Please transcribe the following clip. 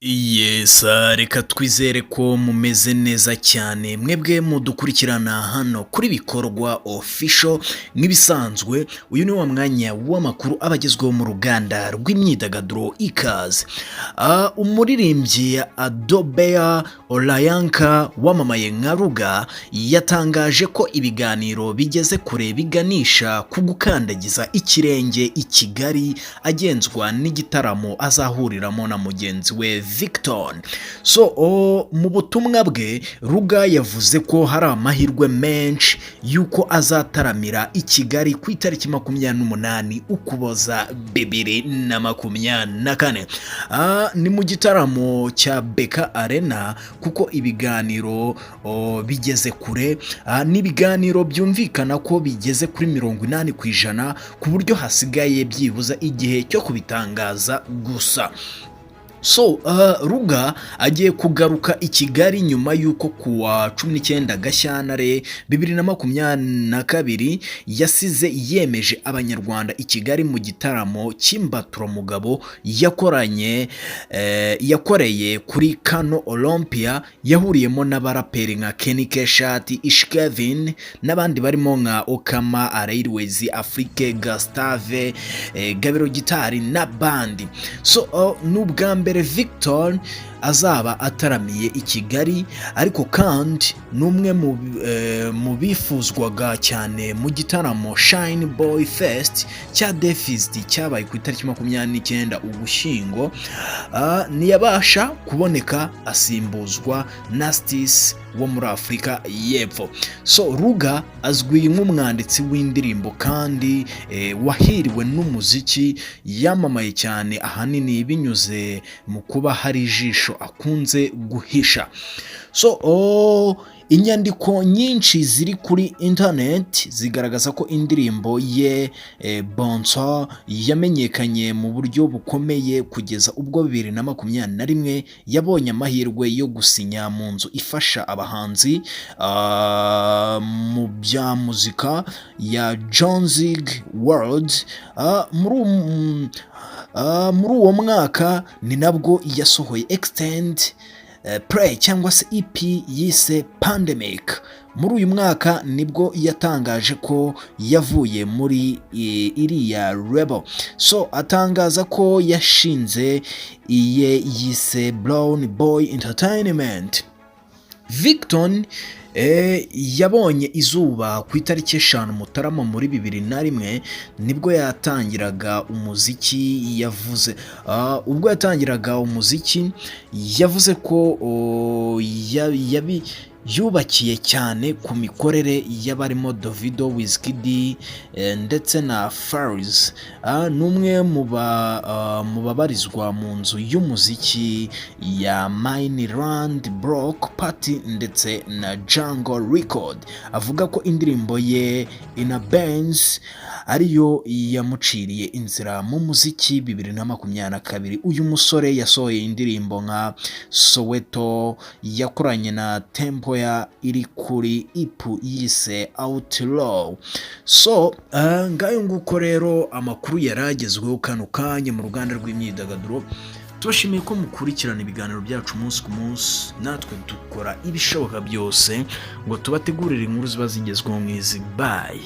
Yes, reka twizere ko mumeze neza cyane mwebwe mudukurikirana hano kuri bikorwa official nk'ibisanzwe. Uyu ni wa mwanya w'amakuru abagezweho mu ruganda rw'imyidagaduro ikaze. Umuririmbyi Adobea Olayanka wamamaye nka Ruga yatangaje ko ibiganiro bigeze kure biganisha ku gukandagiza ikirenge i Kigali agenzwa n'igitaramo azahuriramo na mugenzi we Victor. Mu butumwa bwe Ruga yavuze ko hari amahirwe menshi yuko azataramira i Kigali ku itariki 28 Ukuboza 2024. Ni mu gitaramo cya Beka Arena kuko ibiganiro bigeze kure. N'ibiganiro byumvikana ko bigeze kuri 80% ku buryo hasigaye byibuza igihe cyo kubitangaza gusa. Ruga agiye kugaruka i Kigali nyuma yuko kuwa 19 Gashyantare 2022 yasize yemeje abanyarwanda i Kigali mu gitaramo cy'imbaturomugabo yakoreye kuri Kano Olympia, yahuriyemo n'abaraperi nka Kenny Keshati, Ishkevin n'abandi barimo nka Okama, Airways, Afrique, Gustave, Gabiro Gitari n'abandi. N'ubwa mbere Victor azaba ataramiye i Kigali, ariko kandi n'umwe mu bifuzwaga cyane mu gitaramo Shine Boy Fest cya Defist cyabaye ku itariki 29 Ugushyingo. Ntiyabasha kuboneka, asimbuzwa Nastis wo muri Afurika y'Epfo. Ruga azwi nk'umwanditsi w'indirimbo kandi wahiriwe n'umuziki, yamamaye cyane ahanini binyuze mu kuba hari ijisho akunze guhisha. Inyandiko nyinshi ziri kuri internet zigaragaza ko indirimbo ye Bonso yamenyekanye mu buryo bukomeye kugeza ubwo 2021 yabonye amahirwe yo gusinya mu nzu ifasha abahanzi mu bya muzika ya Johnzig World. Muri uwo mwaka ni nabwo yasohoye Extend Play cyangwa se EP yise Pandemic. Muri uyu mwaka nibwo yatangaje ko yavuye muri iriya rebel. Atangaza ko yashinze iye yise Brown Boy Entertainment. Victor yabonye izuba ku itariki 5 Mutarama muri 2001 nibwo yatangiraga umuziki. Ubwo yatangiraga umuziki yavuze ko yubakiye cyane ku mikorere y'abarimo Davido, Wizkid ndetse na Faris. N'umwe mu babarizwa mu nzu y'umuziki ya Mainland Block Party ndetse na Jungle Record. Avuga ko indirimbo ye Ina Benz ariyo yamuciriye inzira mu muziki 2022. Uyu musore yasohoye indirimbo nka Soweto yakoranye na Tempo iri kuri ipu yise Outlaw. Ngayo nguko rero amakuru yaragezweho kano kanya mu ruganda rw'imyidagaduro. Tubashimiye ko mukurikirana ibiganiro byacu munsi ku munsi, natwe dukora ibishoboka byose ngo tubategurire inkuru ziba zigezweho mwizi. Bye.